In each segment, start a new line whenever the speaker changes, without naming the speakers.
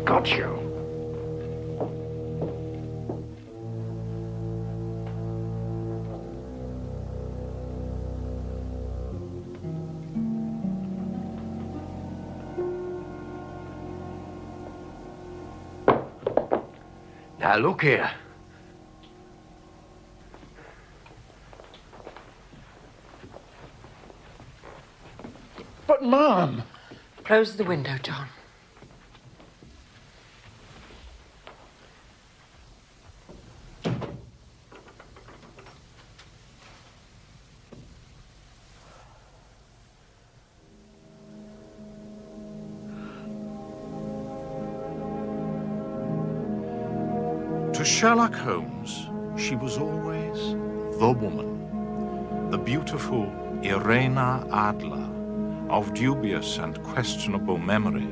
got you. Now, look here. But, Mom...
Close the window, John.
To Sherlock Holmes, she was always the woman, the beautiful Irena Adler, of dubious and questionable memory.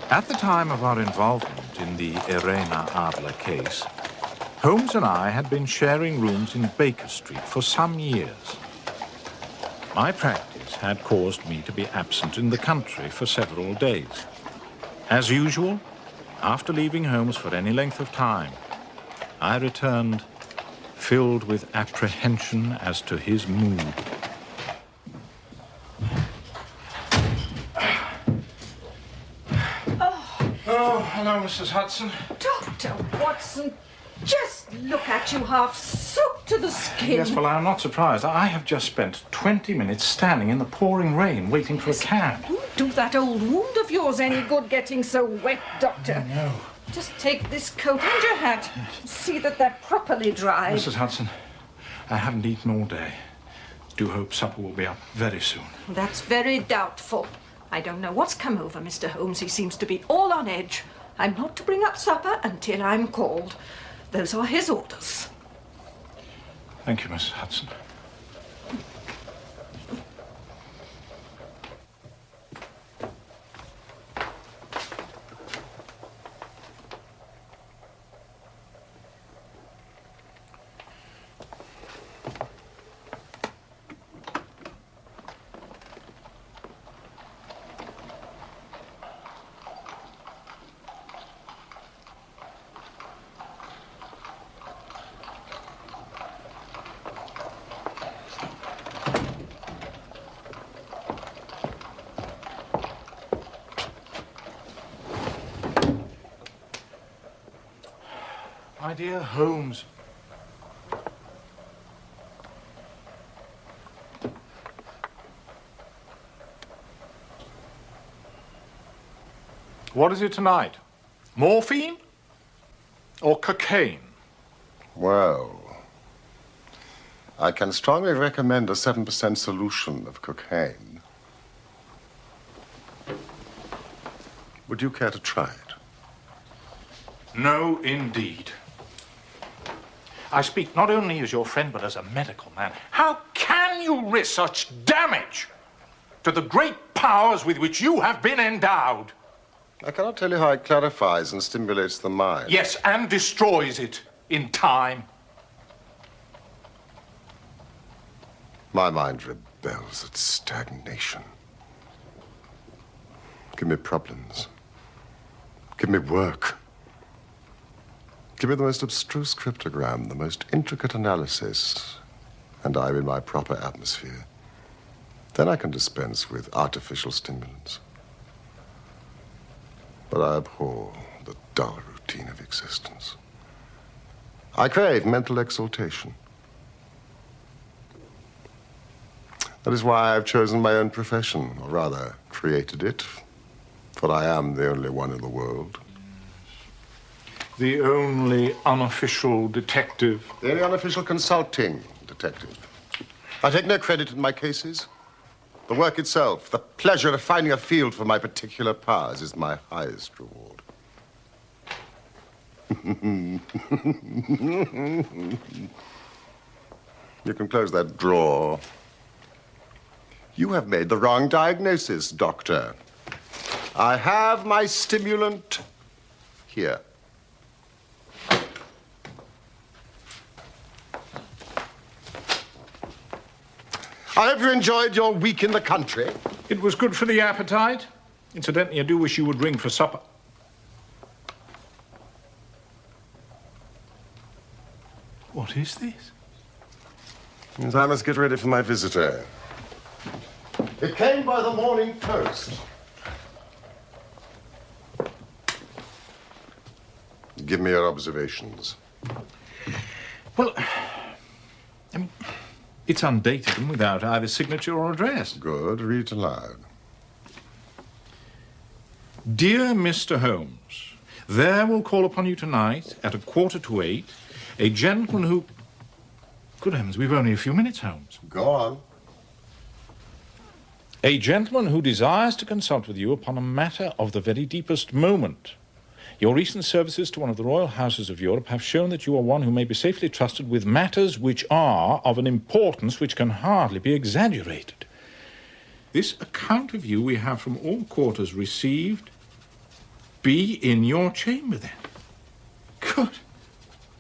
At the time of our involvement in the Irena Adler case, Holmes and I had been sharing rooms in Baker Street for some years. My practice had caused me to be absent in the country for several days. As usual, after leaving Holmes for any length of time, I returned filled with apprehension as to his mood. Oh, hello, Mrs. Hudson.
Dr. Watson, just look at you, half soaked to the skin.
Yes, well, I'm not surprised. I have just spent 20 minutes standing in the pouring rain waiting for a cab.
Won't do that old wound of yours any good getting so wet, Doctor.
No.
Just take this coat and your hat. See that they're properly dried.
Mrs. Hudson, I haven't eaten all day. Do hope supper will be up very soon.
That's very doubtful. I don't know what's come over Mr. Holmes. He seems to be all on edge. I'm not to bring up supper until I'm called. Those are his orders.
Thank you, Mrs. Hudson. My dear Holmes. What is it tonight? Morphine? Or cocaine?
Well, I can strongly recommend a 7% solution of cocaine. Would you care to try it?
No, indeed. I speak not only as your friend, but as a medical man. How can you risk such damage to the great powers with which you have been endowed?
I cannot tell you how it clarifies and stimulates the mind.
Yes, and destroys it in time.
My mind rebels at stagnation. Give me problems. Give me work. Give me the most abstruse cryptogram, the most intricate analysis, and I'm in my proper atmosphere. Then I can dispense with artificial stimulants. But I abhor the dull routine of existence. I crave mental exaltation. That is why I've chosen my own profession, or rather, created it, for I am the only one in the world.
The only unofficial detective.
The only unofficial consulting detective. I take no credit in my cases. The work itself, the pleasure of finding a field for my particular powers is my highest reward. You can close that drawer. You have made the wrong diagnosis, Doctor. I have my stimulant here. I hope you enjoyed your week in the country.
It was good for the appetite. Incidentally, I do wish you would ring for supper. What is this?
Yes, I must get ready for my visitor. It came by the morning post. Give me your observations.
Well, I mean, it's undated and without either signature or address.
Good. Read aloud.
Dear Mr. Holmes, there will call upon you tonight at 7:45 a gentleman who... Good heavens, we've only a few minutes, Holmes.
Go on.
A gentleman who desires to consult with you upon a matter of the very deepest moment. Your recent services to one of the royal houses of Europe have shown that you are one who may be safely trusted with matters which are of an importance which can hardly be exaggerated. This account of you we have from all quarters received. Be in your chamber, then.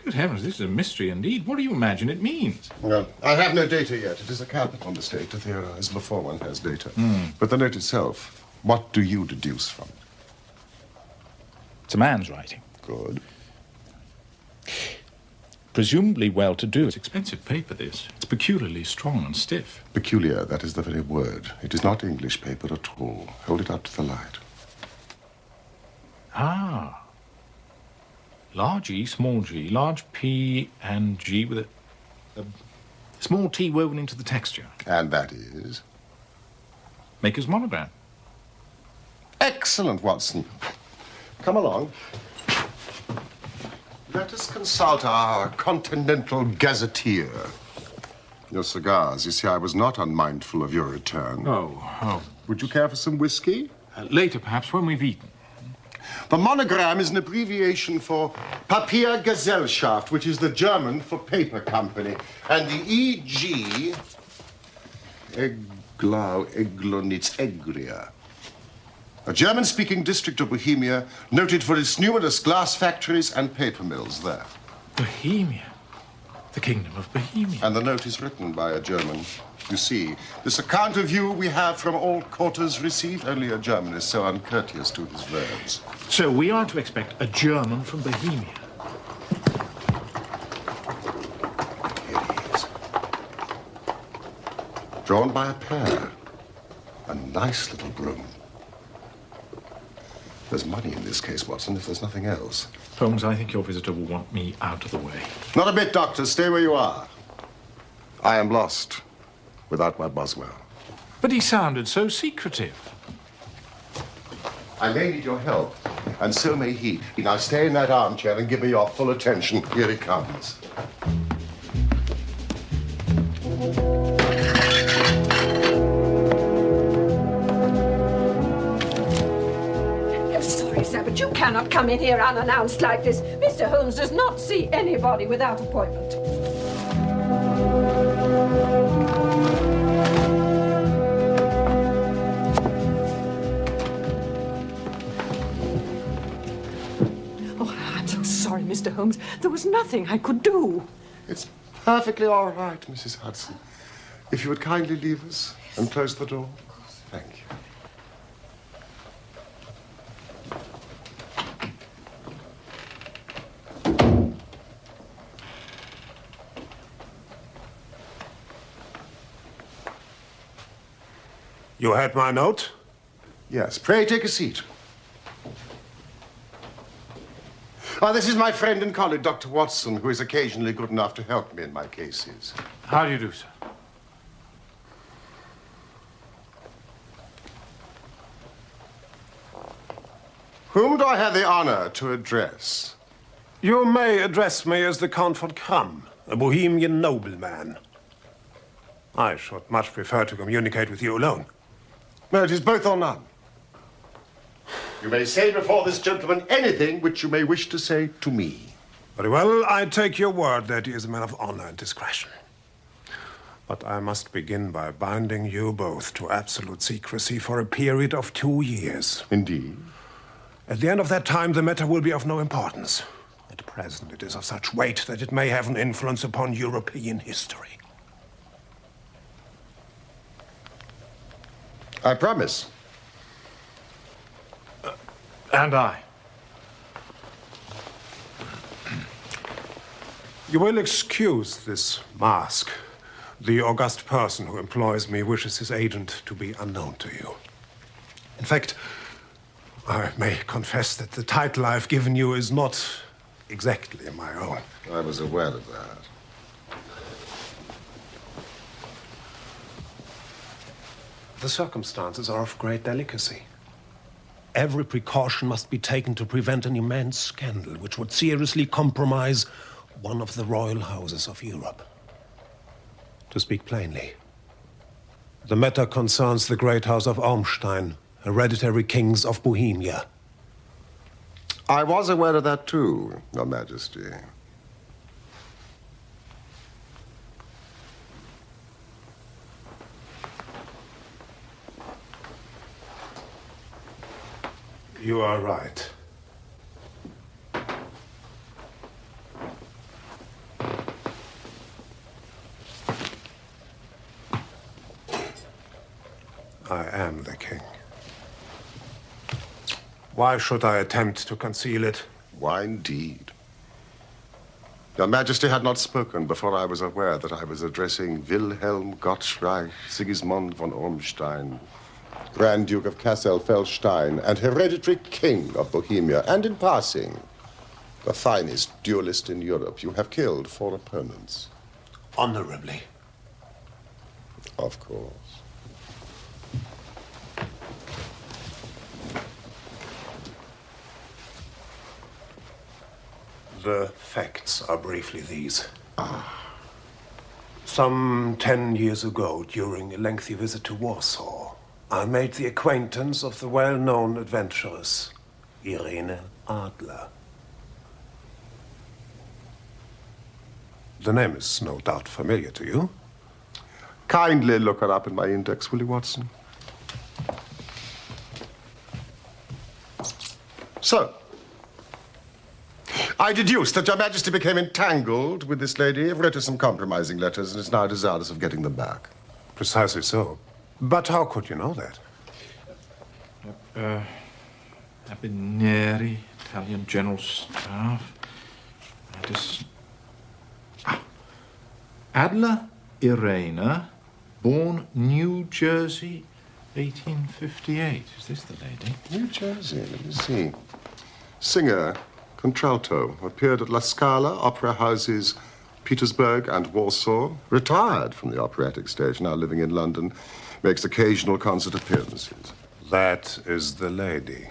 Good heavens, this is a mystery indeed. What do you imagine it means?
Well, I have no data yet. It is a capital mistake to theorize before one has data. But the note itself, what do you deduce from it?
It's a man's writing.
Good.
Presumably well-to-do. It's expensive paper, this. It's peculiarly strong and stiff.
Peculiar, that is the very word. It is not English paper at all. Hold it up to the light.
Ah. Large E, small g, large P and G with a small T woven into the texture.
And that is?
Maker's monogram.
Excellent, Watson. Come along. Let us consult our continental gazetteer. Your cigars. You see, I was not unmindful of your return.
Oh.
Would you care for some whiskey?
Later, perhaps, when we've eaten.
The monogram is an abbreviation for Papiergesellschaft, which is the German for paper company. And the E.G. Eglonitz Egria. A German-speaking district of Bohemia, noted for its numerous glass factories and paper mills there.
Bohemia. The kingdom of Bohemia.
And the note is written by a German. You see, this account of you we have from all quarters received. Only a German is so uncourteous to his verbs.
So we are to expect a German from Bohemia.
Here he is. Drawn by a pair. A nice little broom. There's money in this case, Watson, if there's nothing else.
Holmes, I think your visitor will want me out of the way.
Not a bit, Doctor. Stay where you are. I am lost without my Boswell.
But he sounded so secretive.
I may need your help, and so may he. Now stay in that armchair and give me your full attention. Here he comes.
But you cannot come in here unannounced like this. Mr. Holmes does not see anybody without appointment. Oh, I'm so sorry, Mr. Holmes. There was nothing I could do.
It's perfectly all right, Mrs. Hudson. If you would kindly leave us and close the door. Thank you.
You had my note?
Yes. Pray take a seat. This is my friend and colleague, Dr. Watson, who is occasionally good enough to help me in my cases.
How do you do, sir?
Whom do I have the honor to address?
You may address me as the Count von Kramm, a Bohemian nobleman. I should much prefer to communicate with you alone.
No, it is both or none. You may say before this gentleman anything which you may wish to say to me.
Very well, I take your word that he is a man of honor and discretion. But I must begin by binding you both to absolute secrecy for a period of 2 years.
Indeed.
At the end of that time, the matter will be of no importance. At present, it is of such weight that it may have an influence upon European history.
I promise.
And I.
You will excuse this mask. The august person who employs me wishes his agent to be unknown to you. In fact, I may confess that the title I've given you is not exactly my own.
I was aware of that.
The circumstances are of great delicacy. Every precaution must be taken to prevent an immense scandal which would seriously compromise one of the royal houses of Europe. To speak plainly, the matter concerns the great house of Ormstein, hereditary kings of Bohemia.
I was aware of that too, Your Majesty.
You are right. I am the king. Why should I attempt to conceal it?
Why indeed? Your Majesty had not spoken before I was aware that I was addressing Wilhelm Gottschalk Sigismund von Ormstein, Grand Duke of Kassel-Felstein and hereditary king of Bohemia, and in passing, the finest duelist in Europe. You have killed 4 opponents.
Honorably.
Of course.
The facts are briefly these. Some 10 years ago, during a lengthy visit to Warsaw, I made the acquaintance of the well-known adventuress, Irene Adler. The name is no doubt familiar to you.
Kindly look her up in my index, will you, Watson? So, I deduce that Your Majesty became entangled with this lady, wrote her some compromising letters, and is now desirous of getting them back.
Precisely so. But how could you know that?
Abineri, Italian General Staff. Adler Irena, born New Jersey, 1858. Is this the lady?
New Jersey, let me see. Singer, contralto, appeared at La Scala, opera houses Petersburg and Warsaw, retired from the operatic stage, now living in London, makes occasional concert appearances.
That is the lady.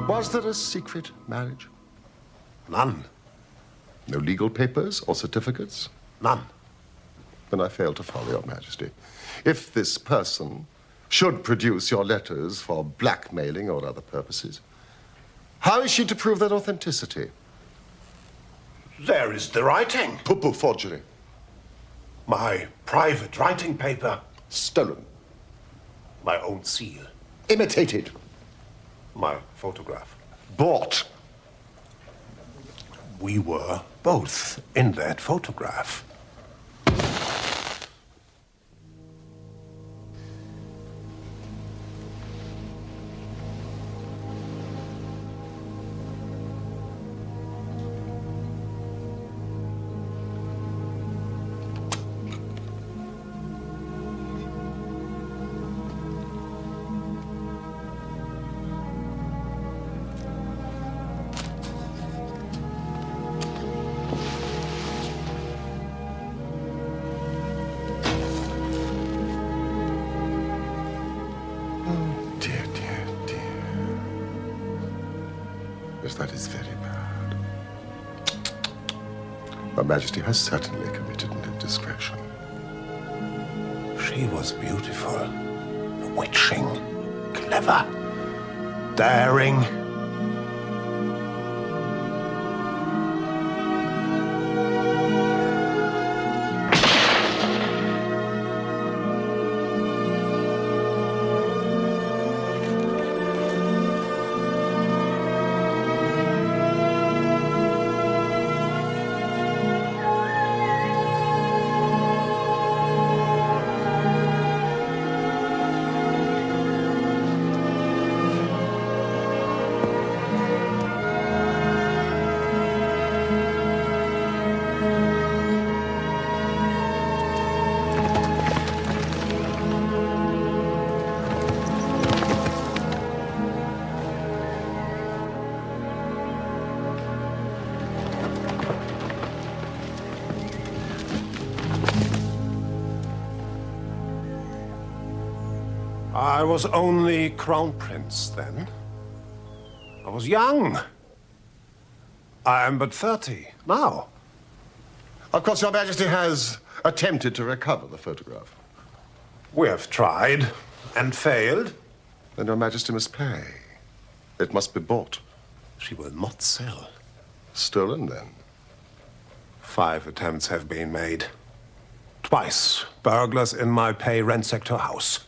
Was there a secret marriage?
None.
No legal papers or certificates?
None.
Then I fail to follow, Your Majesty. If this person should produce your letters for blackmailing or other purposes, how is she to prove their authenticity?
There is the writing.
Poo-poo forgery.
My private writing paper.
Stolen.
My own seal.
Imitated.
My photograph.
Bought.
We were both in that photograph.
Yes, that is very bad. Her Majesty has certainly committed an indiscretion.
She was beautiful, bewitching, clever, daring. I was only Crown Prince then. I was young. I am but 30 now.
Of course, Your Majesty has attempted to recover the photograph.
We have tried and failed.
Then Your Majesty must pay. It must be bought.
She will not sell.
Stolen, then?
5 attempts have been made. Twice, burglars in my pay ransacked her house.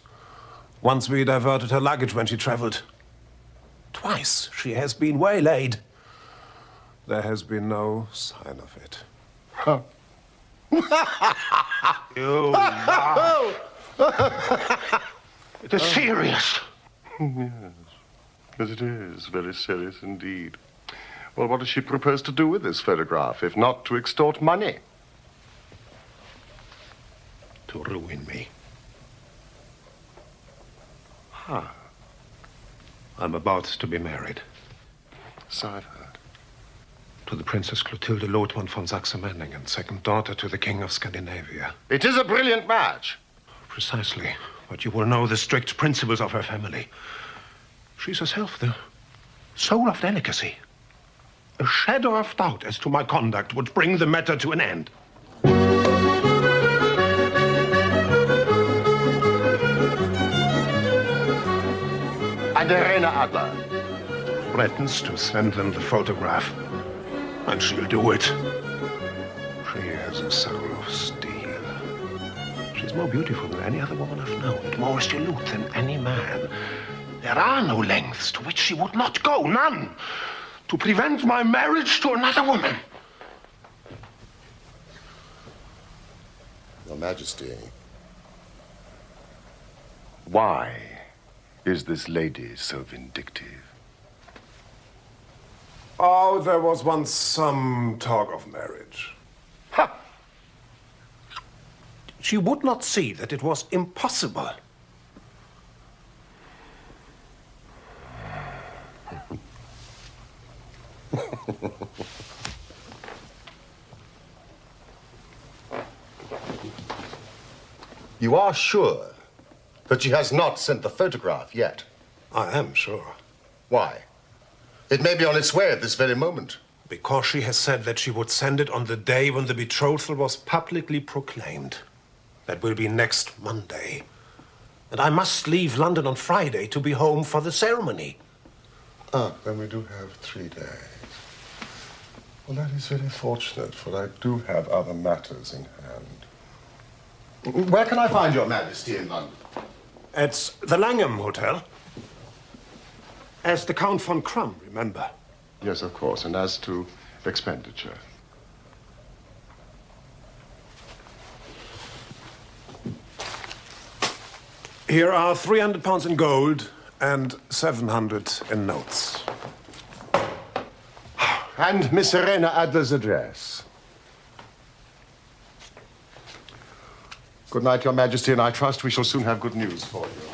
Once we diverted her luggage when she traveled. Twice she has been waylaid. There has been no sign of it.
Huh.
You lie. It is serious.
Yes. Yes, it is very serious indeed. Well, what does she propose to do with this photograph, if not to extort money?
To ruin me.
Huh.
I'm about to be married.
So I've heard.
To the Princess Clotilde Lothman von Saxe-Meiningen, second daughter to the King of Scandinavia.
It is a brilliant match.
Precisely. But you will know the strict principles of her family. She's herself the soul of delicacy. A shadow of doubt as to my conduct would bring the matter to an end.
And Irena Adler
Threatens to send them the photograph. And she'll do it. She has a soul of steel. She's more beautiful than any other woman I've known, and more resolute than any man. There are no lengths to which she would not go, none, to prevent my marriage to another woman.
Your Majesty, why is this lady so vindictive?
Oh, there was once some talk of marriage.
Ha!
She would not see that it was impossible.
You are sure that she has not sent the photograph yet?
I am sure.
Why? It may be on its way at this very moment.
Because she has said that she would send it on the day when the betrothal was publicly proclaimed. That will be next Monday. And I must leave London on Friday to be home for the ceremony.
Ah, then we do have 3 days. Well, that is very fortunate, for I do have other matters in hand. Where can I find Your Majesty in London?
At the Langham Hotel. As the Count von Krumm, remember?
Yes, of course. And as to expenditure?
Here are 300 pounds in gold and 700 in notes.
And Miss Irena Adler's address. Good night, Your Majesty, and I trust we shall soon have good news for you.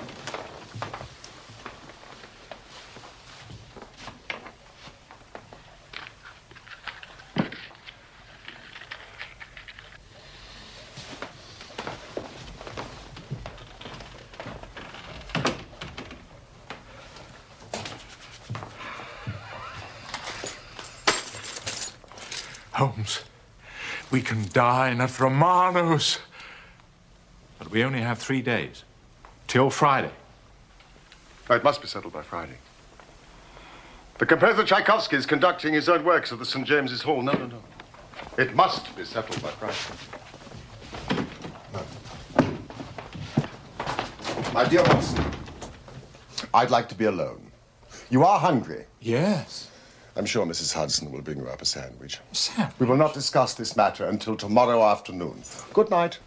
Holmes, we can dine at Romano's. But we only have 3 days. Till Friday.
Oh, it must be settled by Friday. The composer Tchaikovsky is conducting his own works at the St. James's Hall. No, no, no. It must be settled by Friday. No. My dear Watson, I'd like to be alone. You are hungry.
Yes.
I'm sure Mrs. Hudson will bring you up a sandwich.
Sandwich?
We will not discuss this matter until tomorrow afternoon. Good night.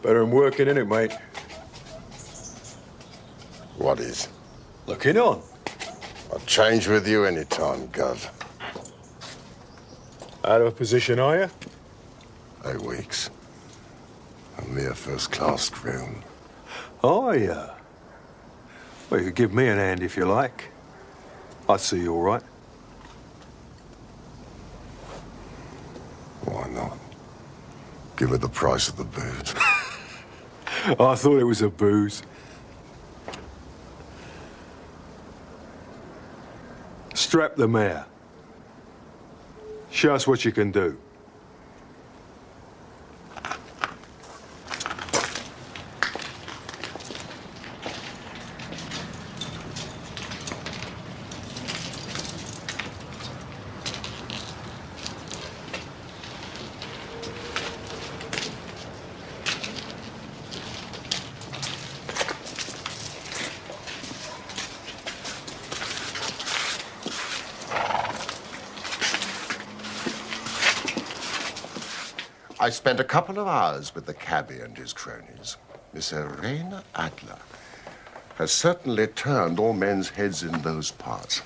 Better than working, innit, mate?
What is?
Looking on.
I'll change with you any time, Gov.
Out of position, are you?
8 weeks. A mere first-class groom.
Oh, yeah. Well, you could give me an hand if you like. I'd see you all right.
Why not? Give her the price of the booze.
I thought it was a booze. Strap the mare. Show us what you can do.
I spent a couple of hours with the cabbie and his cronies. Miss Irene Adler has certainly turned all men's heads in those parts.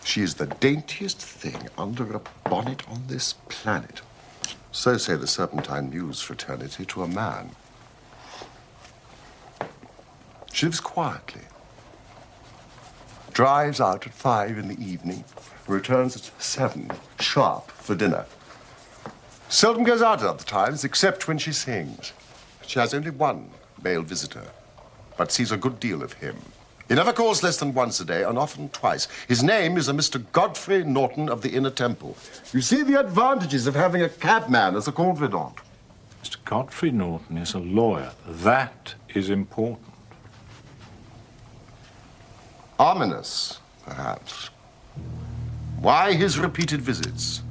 She is the daintiest thing under a bonnet on this planet. So say the Serpentine Muse fraternity to a man. She lives quietly, drives out at 5 in the evening, returns at 7 sharp for dinner. Seldom goes out at other times, except when she sings. She has only one male visitor, but sees a good deal of him. He never calls less than once a day, and often twice. His name is a Mr. Godfrey Norton of the Inner Temple. You see the advantages of having a cabman as a confidant.
Mr. Godfrey Norton is a lawyer. That is important.
Ominous, perhaps. Why his repeated visits?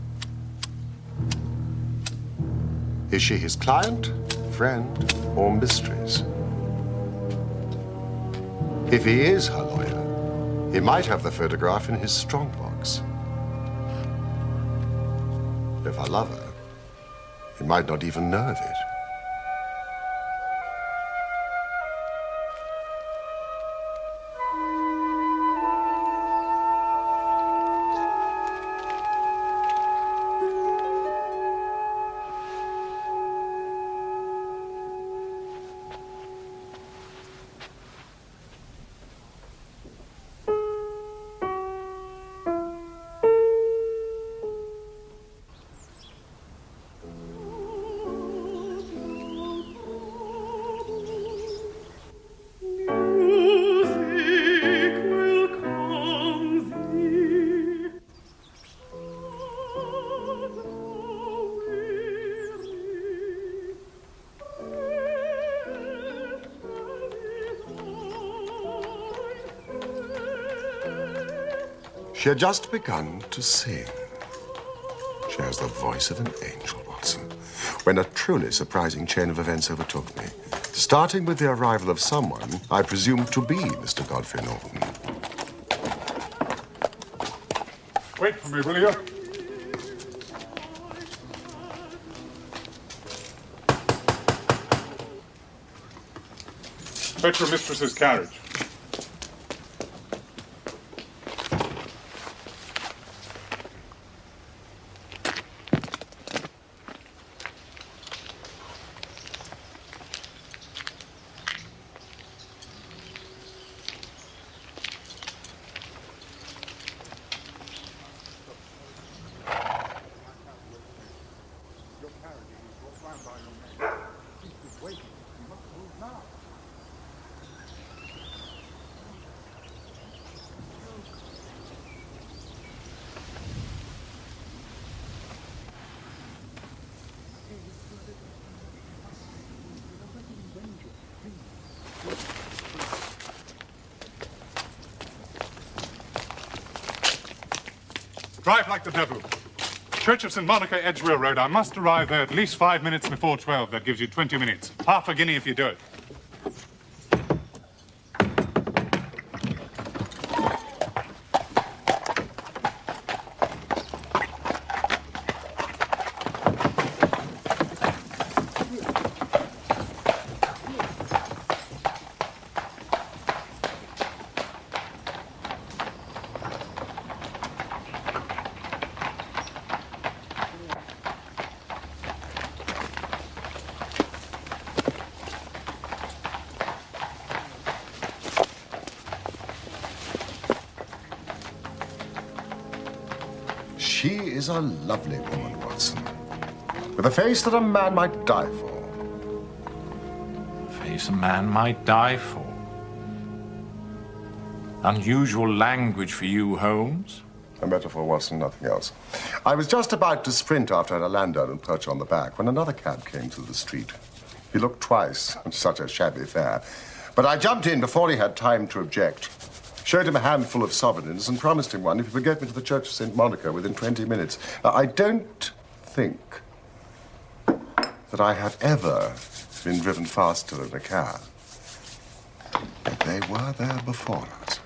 Is she his client, friend, or mistress? If he is her lawyer, he might have the photograph in his strongbox. If I love her, he might not even know of it. She had just begun to sing. She has the voice of an angel, Watson, when a truly surprising chain of events overtook me, starting with the arrival of someone I presumed to be Mr. Godfrey Norton.
Wait for me, will you? Fetch your mistress's carriage. Drive like the devil. Church of St. Monica, Edgware Road. I must arrive there at least 5 minutes before 12. That gives you 20 minutes. Half a guinea if you do it.
She is a lovely woman, Watson, with a face that a man might die for.
Face a man might die for. Unusual language for you, Holmes.
A metaphor, Watson, nothing else. I was just about to sprint after a landau and perch on the back when another cab came through the street. He looked twice, such a shabby fare. But I jumped in before he had time to object. Showed him a handful of sovereigns and promised him one if he would get me to the Church of St. Monica within 20 minutes. Now, I don't think that I have ever been driven faster in a cab. But they were there before us.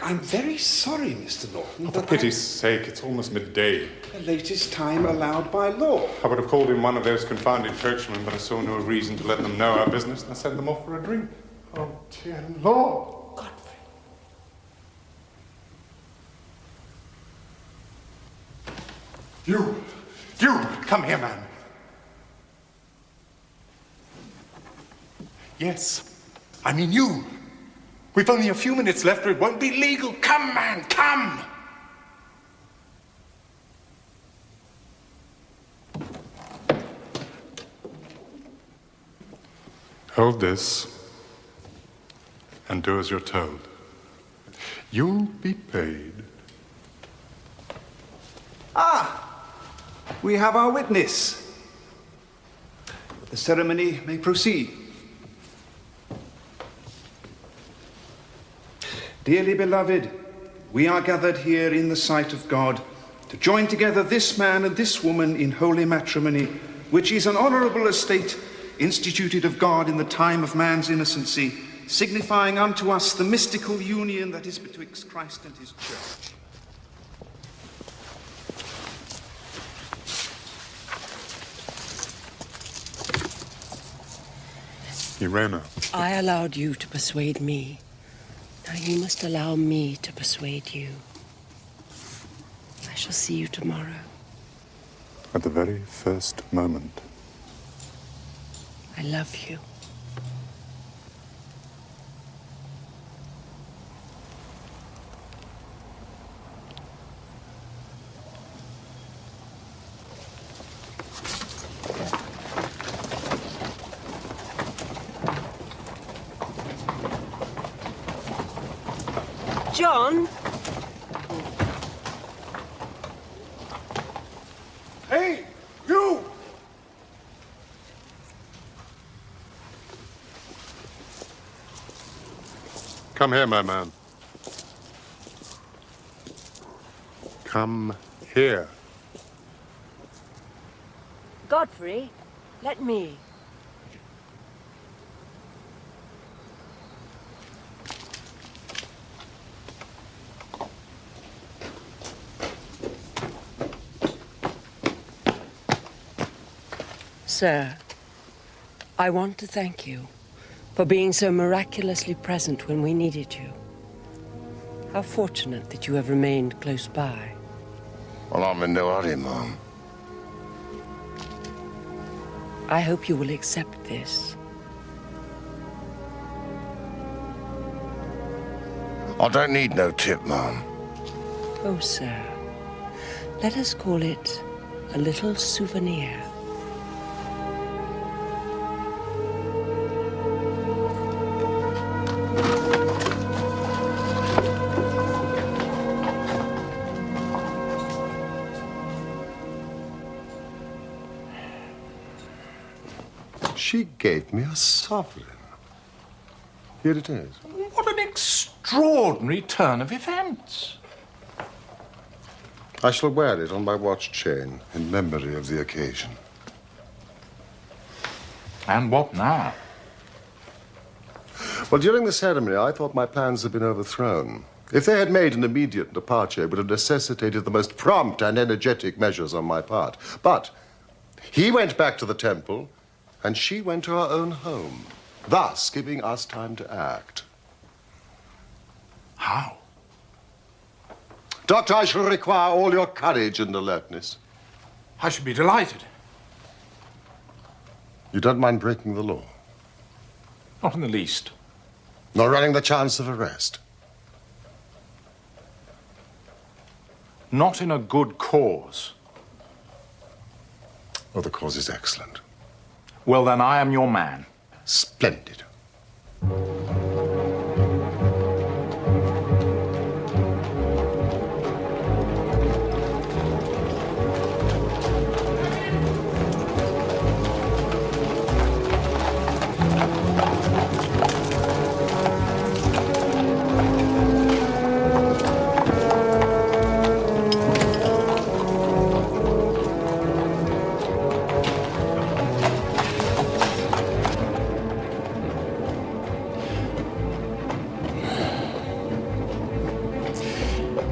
I'm very sorry, Mr. Norton.
For pity's sake, it's almost midday.
The latest time allowed by law.
I would have called in one of those confounded churchmen, but I saw no reason to let them know our business, and I sent them off for a drink. Oh, dear Lord.
Godfrey.
You, come here, man. Yes, I mean you. We've only a few minutes left, or it won't be legal. Come, man, come! Hold this, and do as you're told. You'll be paid.
Ah! We have our witness. The ceremony may proceed. Dearly beloved, we are gathered here in the sight of God to join together this man and this woman in holy matrimony, which is an honourable estate instituted of God in the time of man's innocency, signifying unto us the mystical union that is betwixt Christ and his church.
Irena.
I allowed you to persuade me. Now you must allow me to persuade you. I shall see you tomorrow.
At the very first moment.
I love you. John?
Hey, you! Come here, my man. Come here.
Godfrey, let me. Sir, I want to thank you for being so miraculously present when we needed you. How fortunate that you have remained close by.
Well, I'm in no hurry, Mom.
I hope you will accept this.
I don't need no tip, Mom.
Oh, sir, let us call it a little souvenir.
She gave me a sovereign. Here it is.
What an extraordinary turn of events.
I shall wear it on my watch chain in memory of the occasion.
And what now?
Well, during the ceremony, I thought my plans had been overthrown. If they had made an immediate departure, it would have necessitated the most prompt and energetic measures on my part. But he went back to the temple, and she went to her own home, thus giving us time to act.
How?
Doctor, I shall require all your courage and alertness.
I should be delighted.
You don't mind breaking the law?
Not in the least.
Nor running the chance of arrest?
Not in a good cause.
Oh, the cause is excellent.
Well, then I am your man.
Splendid.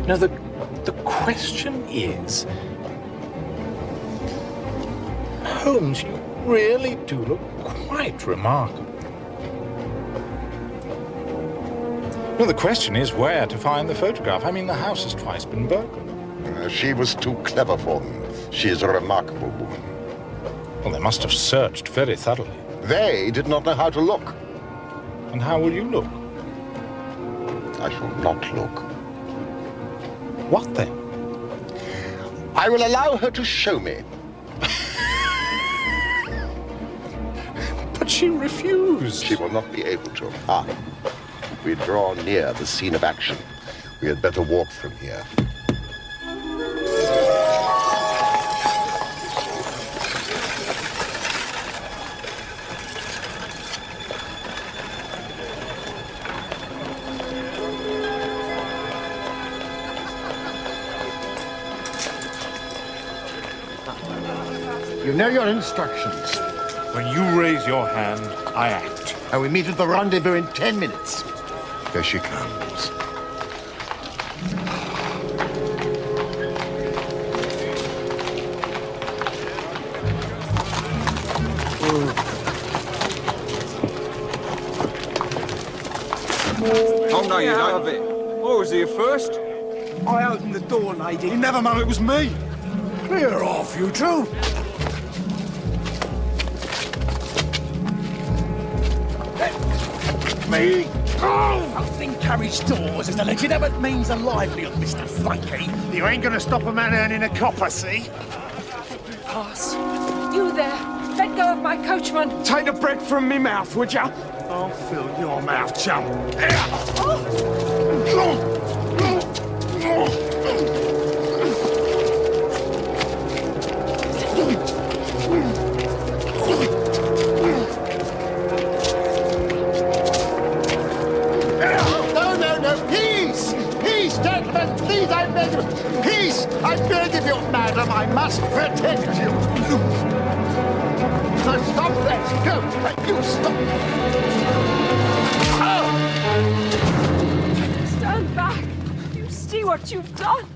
Now, the question is, Holmes, you really do look quite remarkable. Well, the question is where to find the photograph. I mean, the house has twice been burgled.
She was too clever for them. She is a remarkable woman.
Well, they must have searched very thoroughly.
They did not know how to look.
And how will you look?
I shall not look.
What then?
I will allow her to show me.
But she refused.
She will not be able to. Ah, we draw near the scene of action. We had better walk from here.
You know your instructions.
When you raise your hand, I act.
And we meet at the rendezvous in 10 minutes.
Here she comes.
Oh, no, you don't have it. I was here first.
I opened the door, lady. You never know it was me. Clear off, you two. Me? Oh! Opening carriage doors is a legitimate means of livelihood, Mr. Flunky. You ain't gonna stop a man earning a copper, see?
Pass. You there. Let go of my coachman.
Take the bread from me mouth, would ya? I'll fill your mouth, chum. Here! Oh. friend, please, I beg you. Peace, I beg of you, madam. I must protect you. No, stop that. Go. You stop. Oh.
Stand back. You see what you've done?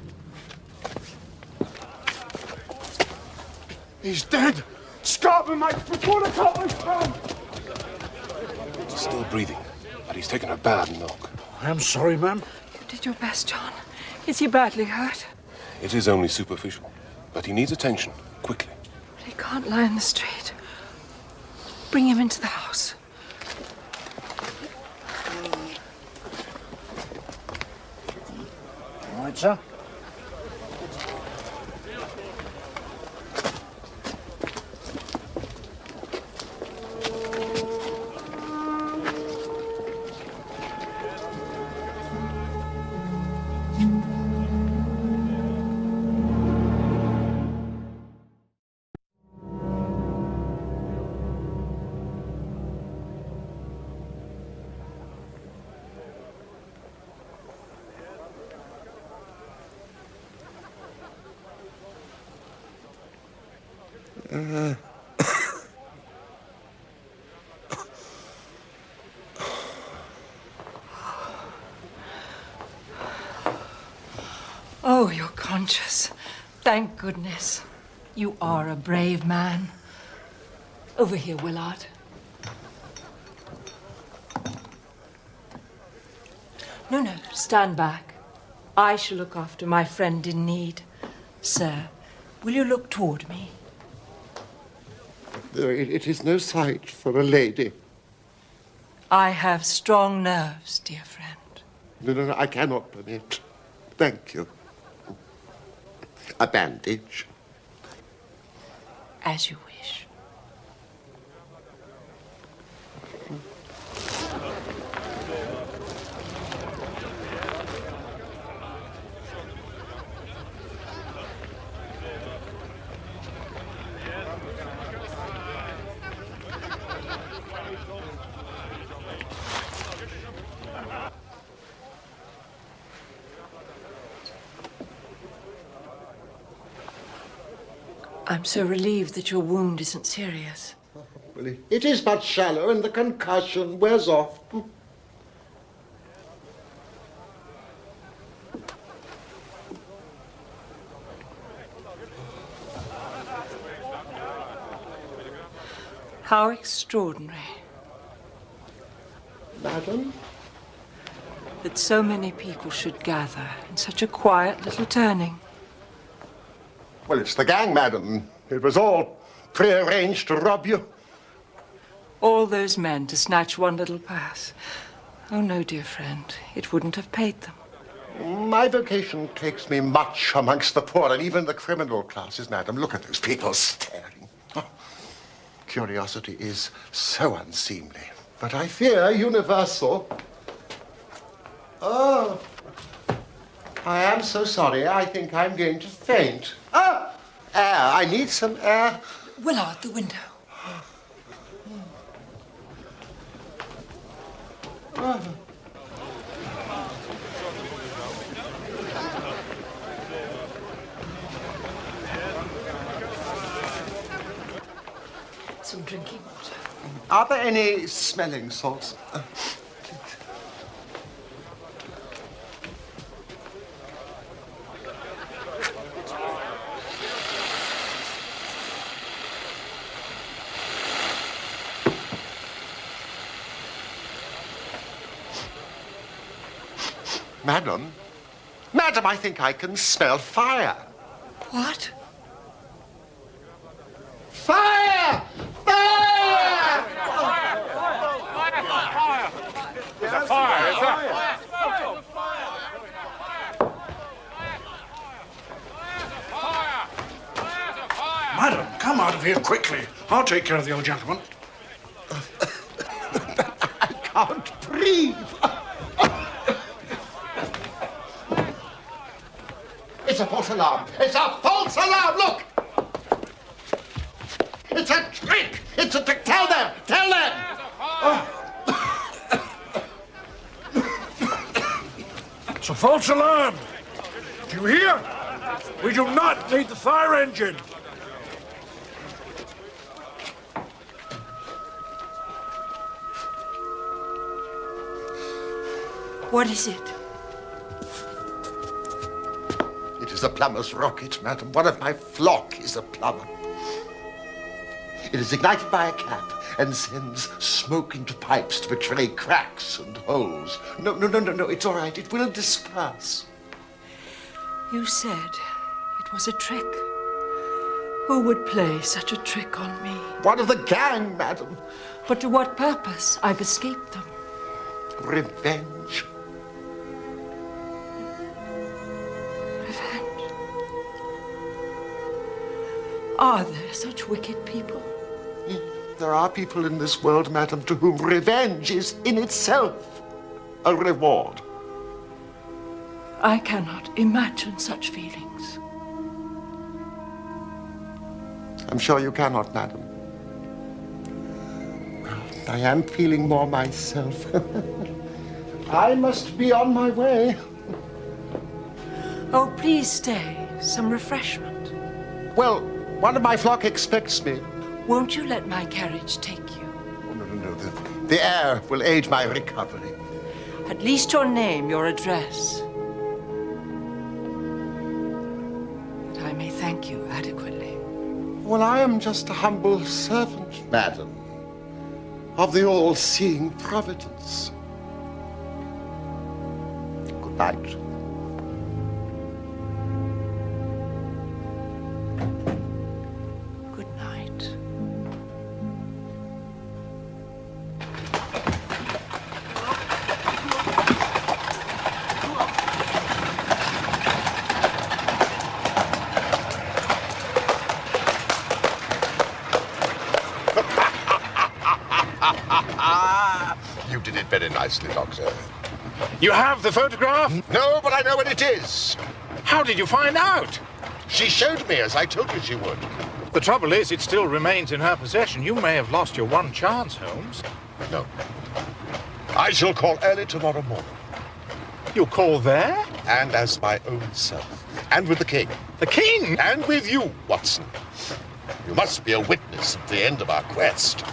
He's dead. Scarper, mate, before the coppers come.
He's still breathing, but he's taken a bad knock.
I'm sorry, ma'am.
You did your best, John. Is he badly hurt?
It is only superficial, but he needs attention, quickly.
He can't lie in the street. Bring him into the house.
All right, sir.
Oh, you're conscious. Thank goodness. You are a brave man. Over here, Willard. No, stand back. I shall look after my friend in need. Sir, will you look toward me?
It is no sight for a lady.
I have strong nerves, dear friend.
No, I cannot permit. Thank you. A bandage.
As you wish. I'm so relieved that your wound isn't serious.
Well, it is but shallow, and the concussion wears off.
How extraordinary.
Madam?
That so many people should gather in such a quiet little turning.
Well, it's the gang, madam. It was all prearranged to rob you.
All those men to snatch one little purse. Oh, no, dear friend. It wouldn't have paid them.
My vocation takes me much amongst the poor and even the criminal classes, madam. Look at those people staring. Oh, curiosity is so unseemly, but I fear universal. Oh, I am so sorry. I think I'm going to faint. Ah, air. I need some air.
Willard, the window. Some drinking water.
Are there any smelling salts? Madam? Madam, I think I can smell fire.
What?
Fire! Fire!
There's a fire, is there?
Madam, come out of here quickly. I'll take care of the old gentleman.
I can't breathe. It's a false alarm. It's a false alarm. Look. It's a trick. It's a trick. Tell them. Tell them.
It's a false alarm. Do you hear? We do not need the fire engine.
What is it?
It is a plumber's rocket, madam. One of my flock is a plumber. It is ignited by a cap and sends smoke into pipes to betray cracks and holes. No, it's all right. It will disperse.
You said it was a trick. Who would play such a trick on me?
One of the gang, madam.
But to what purpose? I've escaped them.
Revenge.
Revenge. Are there such wicked people?
There are people in this world, madam, to whom revenge is in itself a reward.
I cannot imagine such feelings.
I'm sure you cannot, madam. Well, I am feeling more myself. I must be on my way.
Oh, please stay. Some refreshment.
Well, one of my flock expects me.
Won't you let my carriage take you?
Oh, no. The air will aid my recovery.
At least your name, your address. That I may thank you adequately.
Well, I am just a humble servant, madam, of the all-seeing Providence. Good night.
Good night.
You did it very nicely, Doctor.
You have the photograph?
No, but I know what it is.
How did you find out?
She showed me, as I told you she would.
The trouble is, it still remains in her possession. You may have lost your one chance, Holmes.
No. I shall call early tomorrow morning.
You'll call there?
And as my own self. And with the king.
The king?
And with you, Watson. You must be a witness at the end of our quest.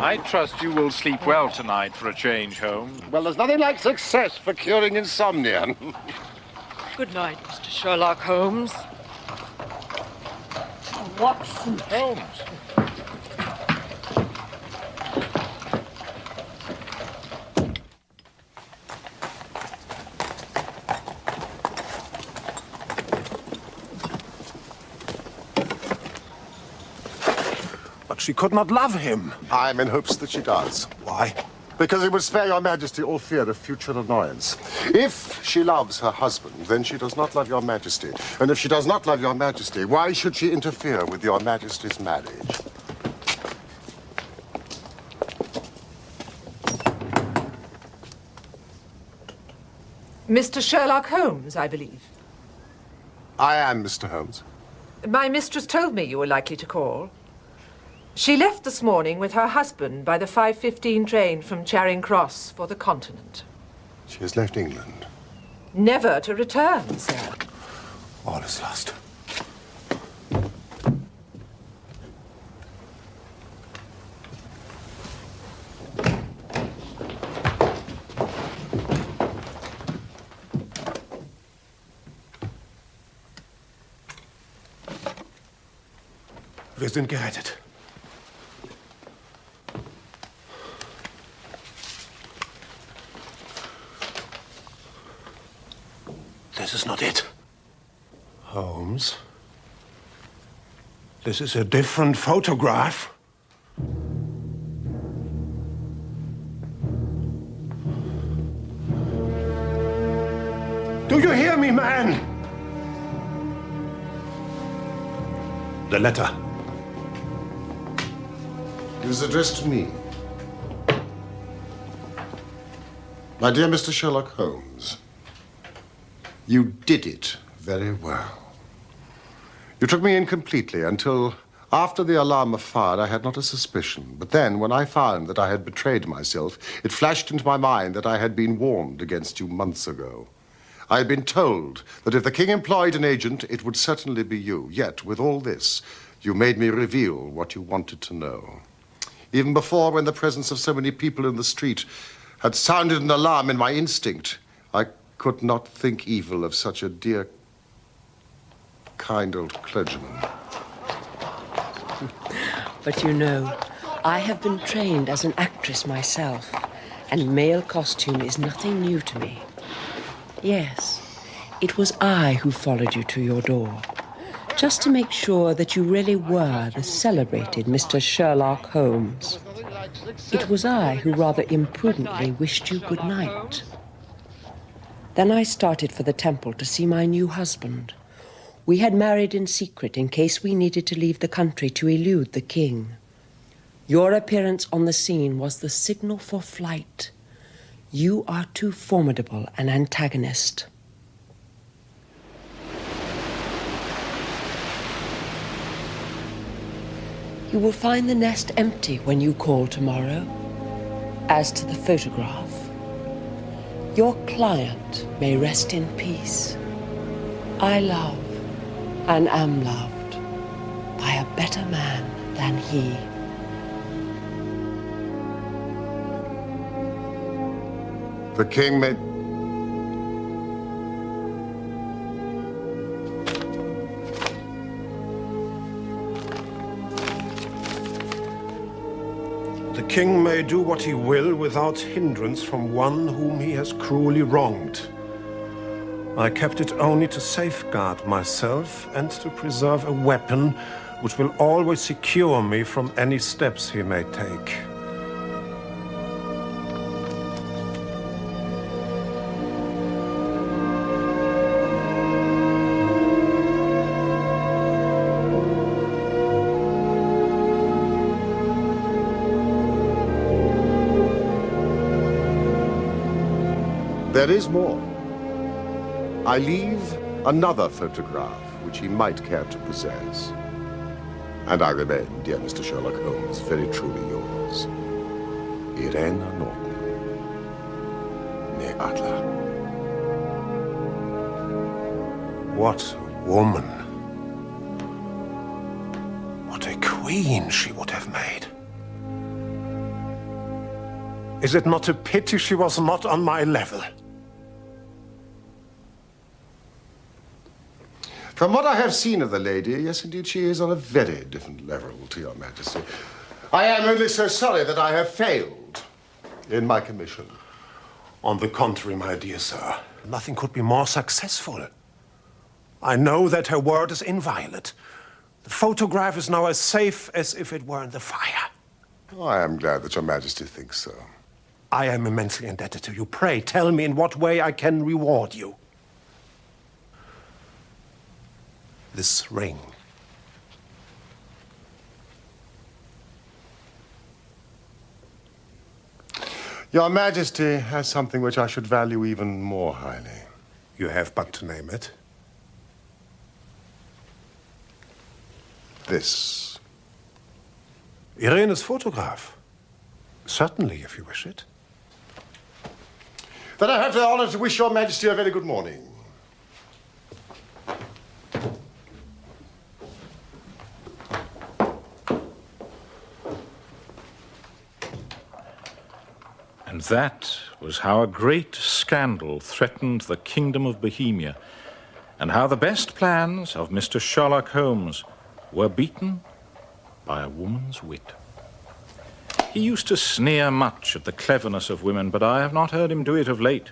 I trust you will sleep well tonight for a change, Holmes.
Well, there's nothing like success for curing insomnia.
Good night, Mr. Sherlock Holmes.
Watson. Holmes.
But she could not love him.
I'm in hopes that she does.
Why?
Because it would spare your majesty all fear of future annoyance. If she loves her husband, then she does not love your majesty. And if she does not love your majesty, why should she interfere with your majesty's marriage?
Mr. Sherlock Holmes, I believe.
I am Mr. Holmes.
My mistress told me you were likely to call. She left this morning with her husband by the 5:15 train from Charing Cross for the continent.
She has left England.
Never to return, sir.
All is lost. Wir sind gerettet. This is not it. Holmes? This is a different photograph. Do you hear me, man? The letter.
It is addressed to me. My dear Mr. Sherlock Holmes, you did it very well. You took me in completely until after the alarm was fired, I had not a suspicion. But then, when I found that I had betrayed myself, it flashed into my mind that I had been warned against you months ago. I had been told that if the king employed an agent, it would certainly be you. Yet, with all this, you made me reveal what you wanted to know. Even before, when the presence of so many people in the street had sounded an alarm in my instinct, I could not think evil of such a dear, kind old clergyman.
But you know, I have been trained as an actress myself, and male costume is nothing new to me. Yes, it was I who followed you to your door, just to make sure that you really were the celebrated Mr. Sherlock Holmes. It was I who rather imprudently wished you good night. Then I started for the temple to see my new husband. We had married in secret in case we needed to leave the country to elude the king. Your appearance on the scene was the signal for flight. You are too formidable an antagonist. You will find the nest empty when you call tomorrow. As to the photograph, your client may rest in peace. I love and am loved by a better man than he.
The king may...
The king may do what he will without hindrance from one whom he has cruelly wronged. I kept it only to safeguard myself and to preserve a weapon which will always secure me from any steps he may take.
There is more. I leave another photograph which he might care to possess. And I remain, dear Mr. Sherlock Holmes, very truly yours, Irena Norton, née Adler.
What a woman. What a queen she would have made. Is it not a pity she was not on my level?
From what I have seen of the lady, yes, indeed, she is on a very different level to your Majesty. I am only so sorry that I have failed in my commission.
On the contrary, my dear sir, nothing could be more successful. I know that her word is inviolate. The photograph is now as safe as if it were in the fire.
Oh, I am glad that your Majesty thinks so.
I am immensely indebted to you. Pray, tell me in what way I can reward you. This ring.
Your Majesty has something which I should value even more highly.
You have but to name it.
This.
Irene's photograph. Certainly, if you wish it.
Then I have the honor to wish your Majesty a very good morning.
And that was how a great scandal threatened the kingdom of Bohemia, and how the best plans of Mr. Sherlock Holmes were beaten by a woman's wit. He used to sneer much at the cleverness of women, but I have not heard him do it of late.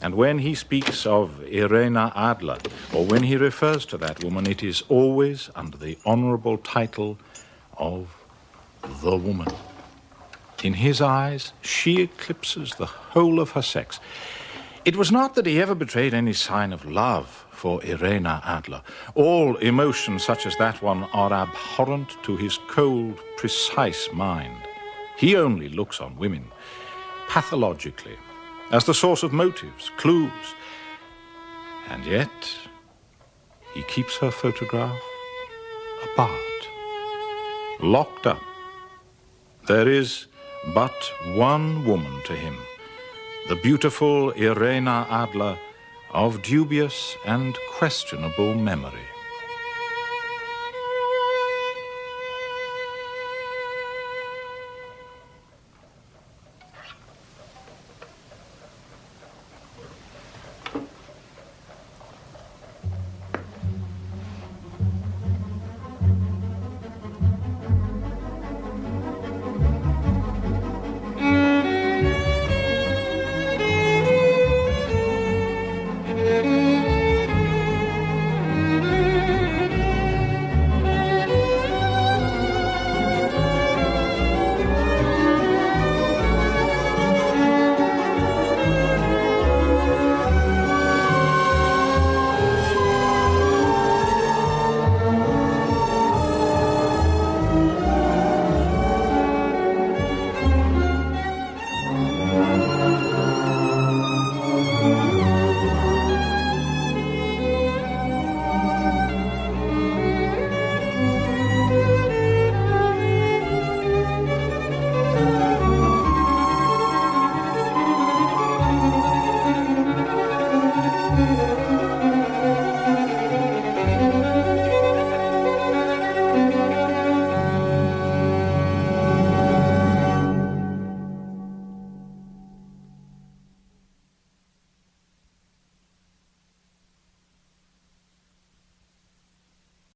And when he speaks of Irena Adler, or when he refers to that woman, it is always under the honorable title of the woman. In his eyes, she eclipses the whole of her sex. It was not that he ever betrayed any sign of love for Irena Adler. All emotions such as that one are abhorrent to his cold, precise mind. He only looks on women pathologically, as the source of motives, clues. And yet, he keeps her photograph apart, locked up. There is but one woman to him, the beautiful Irena Adler of dubious and questionable memory.